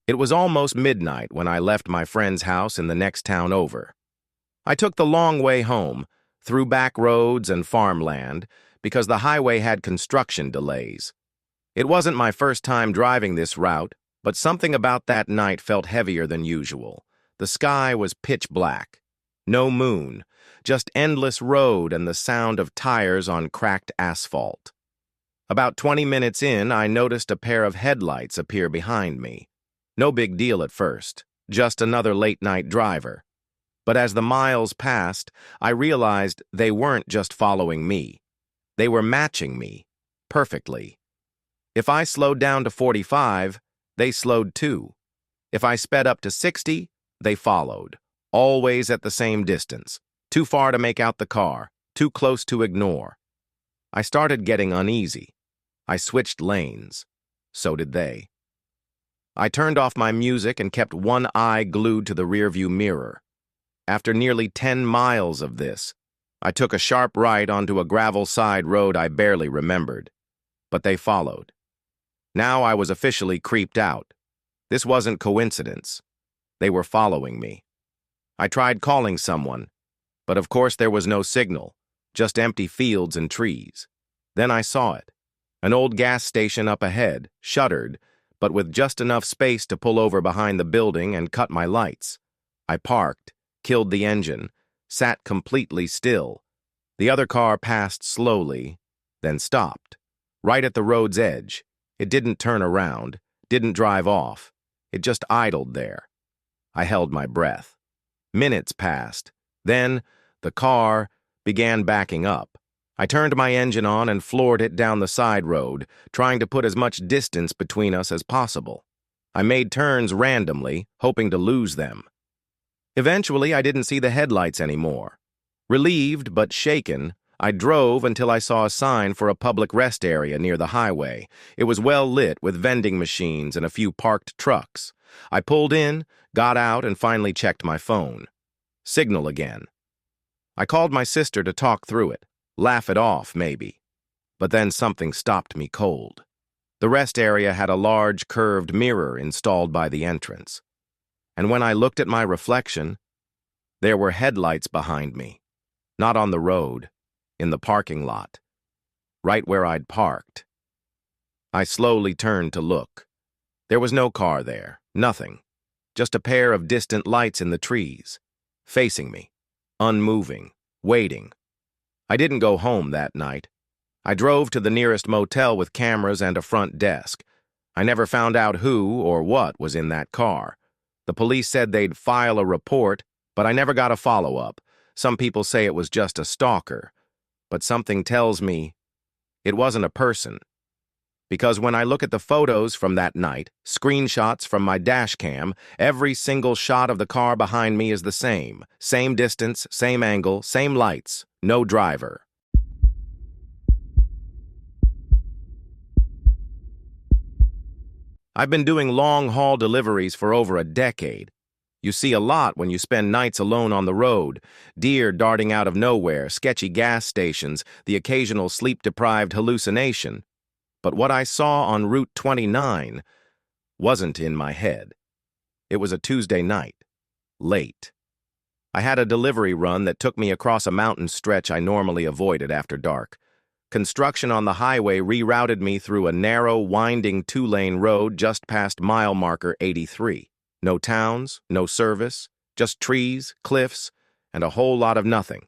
It was almost midnight when I left my friend's house in the next town over. I took the long way home, through back roads and farmland, because the highway had construction delays. It wasn't my first time driving this route, but something about that night felt heavier than usual. The sky was pitch black. No moon, just endless road and the sound of tires on cracked asphalt. About 20 minutes in, I noticed a pair of headlights appear behind me. No big deal at first, just another late-night driver. But as the miles passed, I realized they weren't just following me. They were matching me, perfectly. If I slowed down to 45, they slowed too. If I sped up to 60, they followed, always at the same distance, too far to make out the car, too close to ignore. I started getting uneasy. I switched lanes. So did they. I turned off my music and kept one eye glued to the rearview mirror. After nearly 10 miles of this, I took a sharp right onto a gravel side road I barely remembered. But they followed. Now I was officially creeped out. This wasn't coincidence. They were following me. I tried calling someone, but of course there was no signal, just empty fields and trees. Then I saw it. An old gas station up ahead, shuttered, but with just enough space to pull over behind the building and cut my lights. I parked, killed the engine, sat completely still. The other car passed slowly, then stopped. Right at the road's edge. It didn't turn around, didn't drive off. It just idled there. I held my breath. Minutes passed. Then, the car began backing up. I turned my engine on and floored it down the side road, trying to put as much distance between us as possible. I made turns randomly, hoping to lose them. Eventually, I didn't see the headlights anymore. Relieved but shaken, I drove until I saw a sign for a public rest area near the highway. It was well lit with vending machines and a few parked trucks. I pulled in, got out, and finally checked my phone. Signal again. I called my sister to talk through it, laugh it off, maybe. But then something stopped me cold. The rest area had a large curved mirror installed by the entrance. And when I looked at my reflection, there were headlights behind me. Not on the road, in the parking lot, right where I'd parked. I slowly turned to look. There was no car there, nothing. Just a pair of distant lights in the trees, facing me, unmoving, waiting. I didn't go home that night. I drove to the nearest motel with cameras and a front desk. I never found out who or what was in that car. The police said they'd file a report, but I never got a follow-up. Some people say it was just a stalker, but something tells me it wasn't a person. Because when I look at the photos from that night, screenshots from my dash cam, every single shot of the car behind me is the same. Same distance, same angle, same lights, no driver. I've been doing long-haul deliveries for over a decade. You see a lot when you spend nights alone on the road, deer darting out of nowhere, sketchy gas stations, the occasional sleep-deprived hallucination. But what I saw on Route 29 wasn't in my head. It was a Tuesday night, late. I had a delivery run that took me across a mountain stretch I normally avoided after dark. Construction on the highway rerouted me through a narrow, winding 2-lane road just past mile marker 83. No towns, no service, just trees, cliffs, and a whole lot of nothing.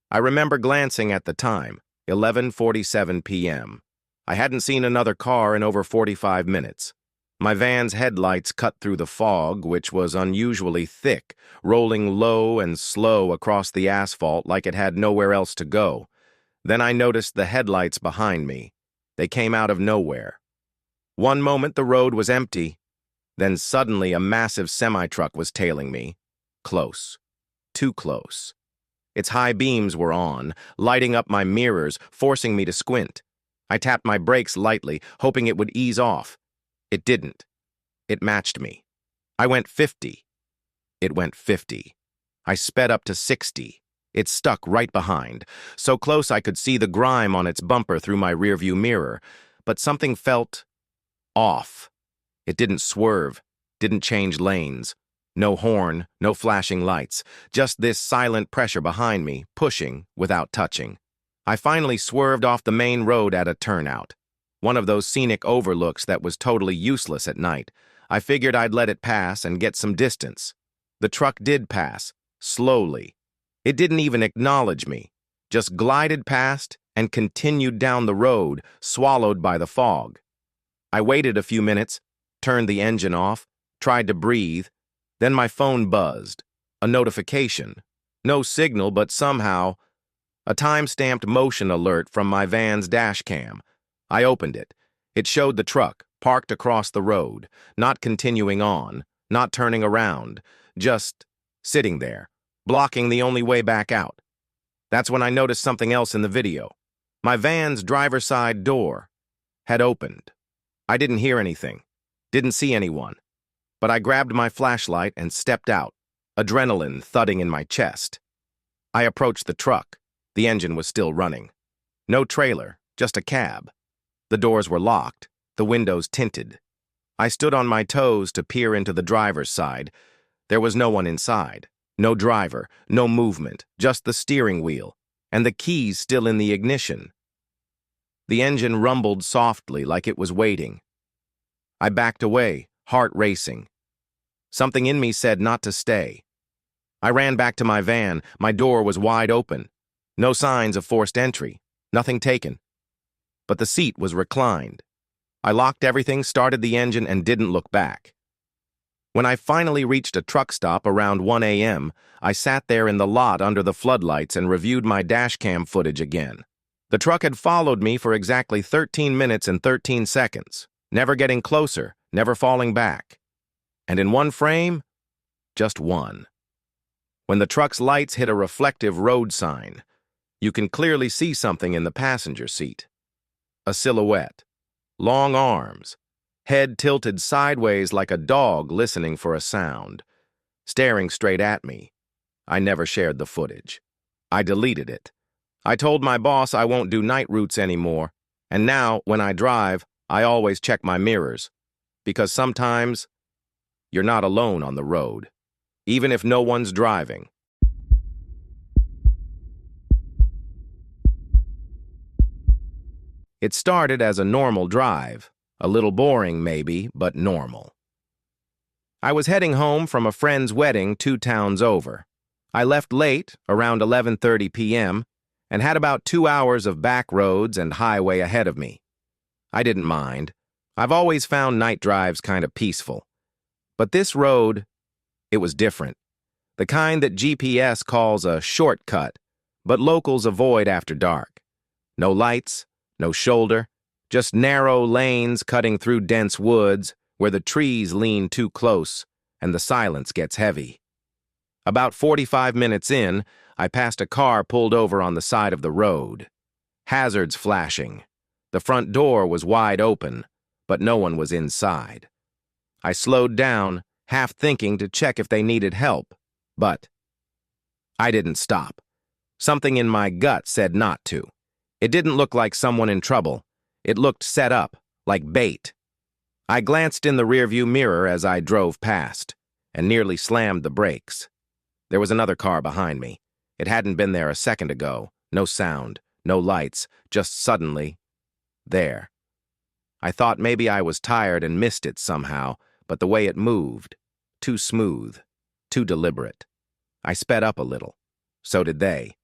I remember glancing at the time, 11:47 p.m. I hadn't seen another car in over 45 minutes. My van's headlights cut through the fog, which was unusually thick, rolling low and slow across the asphalt like it had nowhere else to go. Then I noticed the headlights behind me. They came out of nowhere. One moment the road was empty. Then suddenly a massive semi-truck was tailing me. Close. Too close. Its high beams were on, lighting up my mirrors, forcing me to squint. I tapped my brakes lightly, hoping it would ease off. It didn't. It matched me. I went 50. It went 50. I sped up to 60. It stuck right behind, so close I could see the grime on its bumper through my rearview mirror, but something felt off. It didn't swerve. Didn't change lanes. No horn, no flashing lights, just this silent pressure behind me, pushing without touching. I finally swerved off the main road at a turnout. One of those scenic overlooks that was totally useless at night. I figured I'd let it pass and get some distance. The truck did pass, slowly. It didn't even acknowledge me, just glided past and continued down the road, swallowed by the fog. I waited a few minutes, turned the engine off, tried to breathe. Then my phone buzzed. A notification. No signal, but somehow, a time-stamped motion alert from my van's dash cam. I opened it. It showed the truck, parked across the road, not continuing on, not turning around, just sitting there, blocking the only way back out. That's when I noticed something else in the video. My van's driver's side door had opened. I didn't hear anything, didn't see anyone. But I grabbed my flashlight and stepped out, adrenaline thudding in my chest. I approached the truck. The engine was still running. No trailer, just a cab. The doors were locked, the windows tinted. I stood on my toes to peer into the driver's side. There was no one inside. No driver, no movement, just the steering wheel, and the keys still in the ignition. The engine rumbled softly like it was waiting. I backed away, heart racing. Something in me said not to stay. I ran back to my van. My door was wide open. No signs of forced entry. Nothing taken. But the seat was reclined. I locked everything, started the engine, and didn't look back. When I finally reached a truck stop around 1 a.m., I sat there in the lot under the floodlights and reviewed my dashcam footage again. The truck had followed me for exactly 13 minutes and 13 seconds, never getting closer, never falling back. And in one frame, just one. When the truck's lights hit a reflective road sign, you can clearly see something in the passenger seat. A silhouette, long arms, head tilted sideways like a dog listening for a sound, staring straight at me. I never shared the footage. I deleted it. I told my boss I won't do night routes anymore, and now, when I drive, I always check my mirrors. Because sometimes, you're not alone on the road, even if no one's driving. It started as a normal drive, a little boring maybe, but normal. I was heading home from a friend's wedding 2 towns over. I left late, around 11:30 p.m., and had about 2 hours of back roads and highway ahead of me. I didn't mind. I've always found night drives kind of peaceful. But this road, it was different. The kind that GPS calls a shortcut, but locals avoid after dark. No lights, no shoulder, just narrow lanes cutting through dense woods where the trees lean too close and the silence gets heavy. About 45 minutes in, I passed a car pulled over on the side of the road. Hazards flashing. The front door was wide open, but no one was inside. I slowed down, half thinking to check if they needed help, but I didn't stop. Something in my gut said not to. It didn't look like someone in trouble. It looked set up, like bait. I glanced in the rearview mirror as I drove past, and nearly slammed the brakes. There was another car behind me. It hadn't been there a second ago. No sound, no lights, just suddenly, there. I thought maybe I was tired and missed it somehow, but the way it moved, too smooth, too deliberate. I sped up a little. So did they.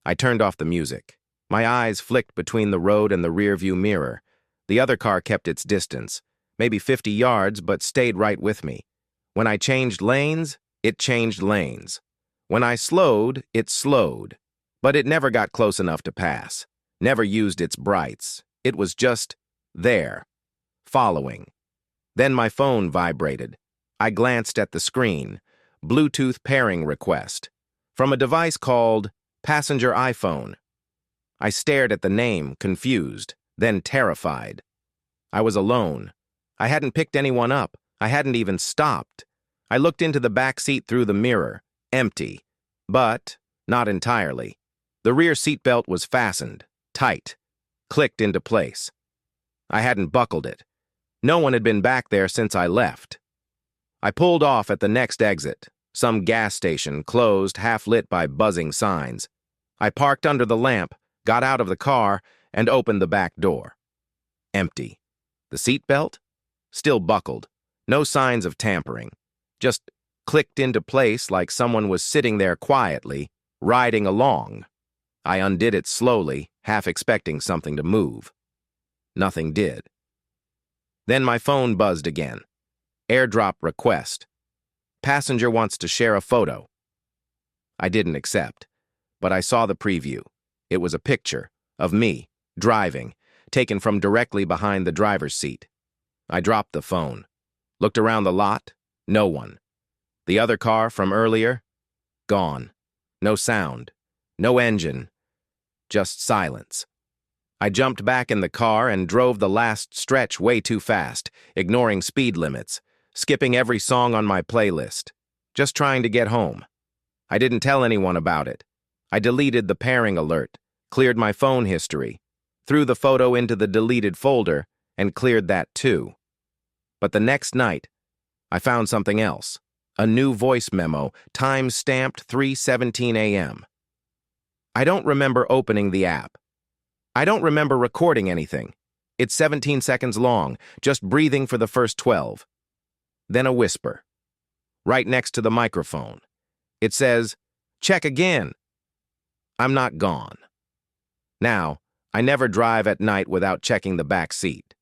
I turned off the music. My eyes flicked between the road and the rearview mirror. The other car kept its distance, maybe 50 yards, but stayed right with me. When I changed lanes, it changed lanes. When I slowed, it slowed. But it never got close enough to pass. Never used its brights. It was just there, following. Then my phone vibrated. I glanced at the screen. Bluetooth pairing request. From a device called Passenger iPhone. I stared at the name, confused, then terrified. I was alone. I hadn't picked anyone up. I hadn't even stopped. I looked into the back seat through the mirror. Empty. But not entirely. The rear seatbelt was fastened, tight, clicked into place. I hadn't buckled it. No one had been back there since I left. I pulled off at the next exit, some gas station closed, half lit by buzzing signs. I parked under the lamp, got out of the car, and opened the back door. Empty. The seatbelt? Still buckled. No signs of tampering. Just clicked into place like someone was sitting there quietly, riding along. I undid it slowly, half expecting something to move. Nothing did. Then my phone buzzed again. AirDrop request. Passenger wants to share a photo. I didn't accept, but I saw the preview. It was a picture of me, driving, taken from directly behind the driver's seat. I dropped the phone. Looked around the lot. No one. The other car from earlier? Gone. No sound. No engine. Just silence. I jumped back in the car and drove the last stretch way too fast, ignoring speed limits, skipping every song on my playlist, just trying to get home. I didn't tell anyone about it. I deleted the pairing alert, cleared my phone history, threw the photo into the deleted folder, and cleared that too. But the next night, I found something else. A new voice memo, time-stamped 3:17 a.m. I don't remember opening the app. I don't remember recording anything. It's 17 seconds long, just breathing for the first 12. Then a whisper. Right next to the microphone. It says, "Check again." I'm not gone. Now, I never drive at night without checking the back seat.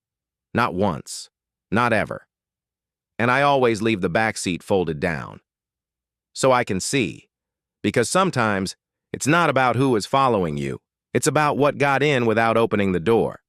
Not once. Not ever. And I always leave the back seat folded down. So I can see. Because sometimes, it's not about who is following you. It's about what got in without opening the door.